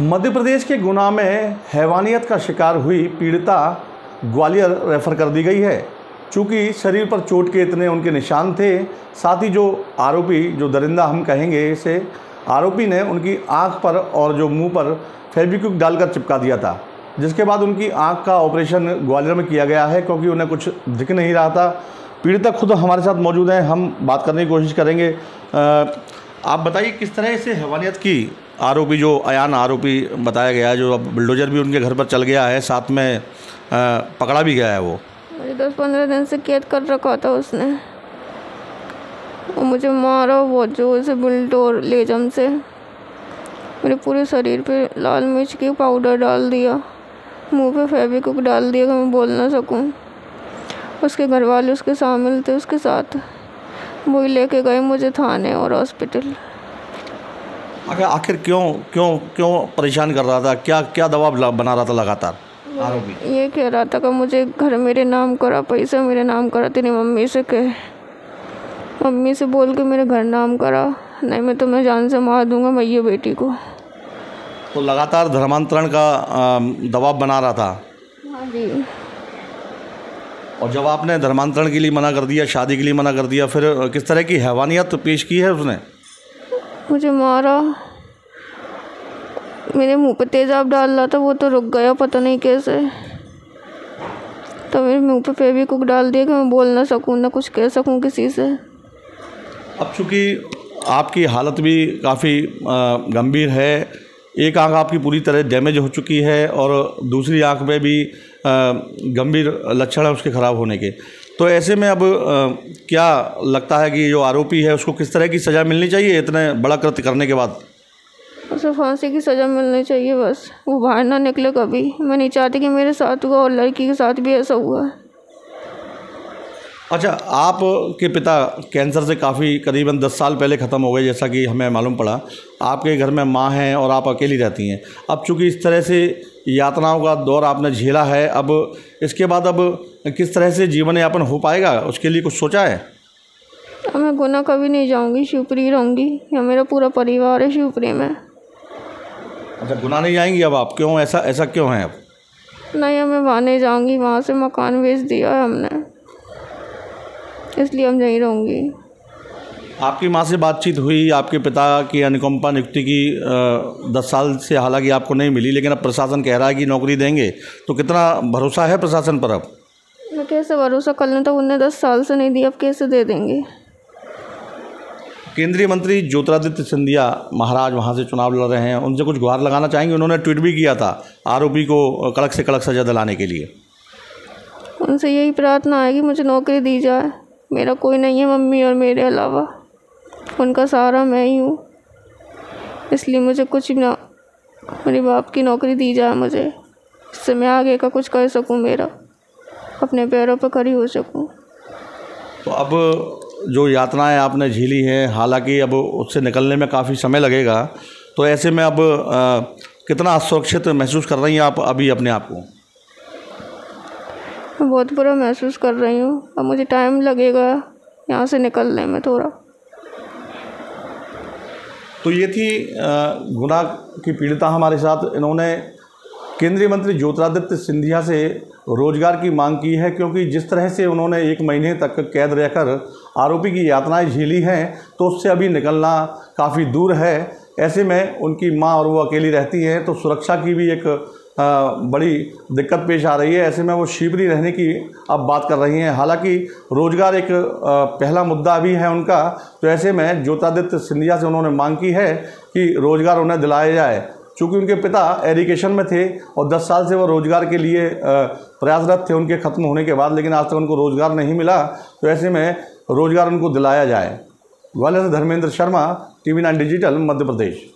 मध्य प्रदेश के गुना में हैवानियत का शिकार हुई पीड़िता ग्वालियर रेफर कर दी गई है। चूँकि शरीर पर चोट के इतने उनके निशान थे, साथ ही जो आरोपी, जो दरिंदा हम कहेंगे इसे, आरोपी ने उनकी आंख पर और जो मुंह पर फेविक्विक डालकर चिपका दिया था, जिसके बाद उनकी आंख का ऑपरेशन ग्वालियर में किया गया है क्योंकि उन्हें कुछ दिख नहीं रहा था। पीड़िता खुद हमारे साथ मौजूद हैं, हम बात करने की कोशिश करेंगे। आप बताइए किस तरह से हैवानियत की आरोपी, जो अयान आरोपी बताया गया है, जो अब बुलडोजर भी उनके घर पर चल गया है, साथ में पकड़ा भी गया है। वो मुझे 10-15 दिन से कैद कर रखा था उसने, और मुझे मारा बहुत जोर से बुलडोर लेजम से। मेरे पूरे शरीर पे लाल मिर्च की पाउडर डाल दिया, मुंह पे फेविक्विक डाल दिया कि मैं बोल ना सकूं। उसके घर वाले उसके शामिल थे, उसके साथ वही लेके गए मुझे थाने और हॉस्पिटल। आखिर क्यों परेशान कर रहा था? क्या दबाव बना रहा था लगातार आरोपी? ये कह रहा था कि मुझे घर मेरे नाम करा, पैसा मेरे नाम करा, तेरी मम्मी से कह, मम्मी से बोल के मेरे घर नाम करा, नहीं मैं तुम्हें जान से मार दूंगा मैया बेटी को। तो लगातार धर्मांतरण का दबाव बना रहा था। हाँ जी। और जब आपने धर्मांतरण के लिए मना कर दिया, शादी के लिए मना कर दिया, फिर किस तरह की हैवानियत पेश की है उसने? मुझे मारा, मेरे मुंह पे तेज़ाब डाल रहा था, वो तो रुक गया पता नहीं कैसे। तो मेरे मुंह पे फेविक्विक डाल दिया कि मैं बोल ना सकूं, ना कुछ कह सकूं किसी से। अब चूँकि आपकी हालत भी काफ़ी गंभीर है, एक आंख आपकी पूरी तरह डैमेज हो चुकी है और दूसरी आंख में भी गंभीर लक्षण है उसके ख़राब होने के, तो ऐसे में अब क्या लगता है कि जो आरोपी है उसको किस तरह की सज़ा मिलनी चाहिए इतने बड़ा कृत्य करने के बाद? उसे फांसी की सज़ा मिलनी चाहिए, बस वो बाहर ना निकले कभी। मैं नहीं चाहती कि मेरे साथ हुआ और लड़की के साथ भी ऐसा हुआ। अच्छा, आपके पिता कैंसर से काफ़ी करीबन 10 साल पहले ख़त्म हो गए, जैसा कि हमें मालूम पड़ा। आपके घर में माँ हैं और आप अकेली रहती हैं। अब चूँकि इस तरह से यातनाओं का दौर आपने झेला है, अब इसके बाद अब किस तरह से जीवन यापन हो पाएगा, उसके लिए कुछ सोचा है? अब मैं गुना कभी नहीं जाऊंगी, शिवपुरी रहूंगी, या मेरा पूरा परिवार है शिवपुरी में। अच्छा, गुना नहीं जाएंगी अब आप? क्यों, ऐसा क्यों है अब? नहीं, मैं वहाँ नहीं जाऊंगी, वहाँ से मकान बेच दिया है हमने, इसलिए हम यहीं रहूँगी। आपकी माँ से बातचीत हुई? आपके पिता की अनुकंपा नियुक्ति की 10 साल से हालांकि आपको नहीं मिली, लेकिन अब प्रशासन कह रहा है कि नौकरी देंगे, तो कितना भरोसा है प्रशासन पर अब? मैं कैसे भरोसा कर लूँ, तो उन्हें 10 साल से नहीं दिया, अब कैसे दे देंगे? केंद्रीय मंत्री ज्योतिरादित्य सिंधिया महाराज वहाँ से चुनाव लड़ रहे हैं, उनसे कुछ गुहार लगाना चाहेंगे? उन्होंने ट्वीट भी किया था आरोपी को कड़क से कड़क सजा दिलाने के लिए। उनसे यही प्रार्थना है कि मुझे नौकरी दी जाए। मेरा कोई नहीं है मम्मी और मेरे अलावा, उनका सहारा मैं ही हूँ, इसलिए मुझे कुछ ना, मेरे बाप की नौकरी दी जाए मुझे, इससे मैं आगे का कुछ कर सकूँ, मेरा अपने पैरों पर खड़ी हो सकूँ। तो अब जो यातनाएं आपने झेली हैं, हालांकि अब उससे निकलने में काफ़ी समय लगेगा, तो ऐसे में अब कितना असुरक्षित महसूस कर रही हैं आप अभी अपने आप को? मैं बहुत बुरा महसूस कर रही हूँ, अब मुझे टाइम लगेगा यहाँ से निकलने में थोड़ा। तो ये थी गुना की पीड़िता हमारे साथ। इन्होंने केंद्रीय मंत्री ज्योतिरादित्य सिंधिया से रोजगार की मांग की है, क्योंकि जिस तरह से उन्होंने 1 महीने तक कैद रहकर आरोपी की यातनाएं झेली हैं, तो उससे अभी निकलना काफ़ी दूर है। ऐसे में उनकी मां और वो अकेली रहती हैं, तो सुरक्षा की भी एक बड़ी दिक्कत पेश आ रही है। ऐसे में वो शिवपुरी रहने की अब बात कर रही हैं। हालांकि रोजगार एक पहला मुद्दा भी है उनका, तो ऐसे में ज्योतिरादित्य सिंधिया से उन्होंने मांग की है कि रोजगार उन्हें दिलाया जाए। चूँकि उनके पिता एजुकेशन में थे और 10 साल से वो रोज़गार के लिए प्रयासरत थे उनके ख़त्म होने के बाद, लेकिन आज तक उनको रोज़गार नहीं मिला, तो ऐसे में रोज़गार उनको दिलाया जाए। ग्वालियर से धर्मेंद्र शर्मा, TV9 डिजिटल, मध्य प्रदेश।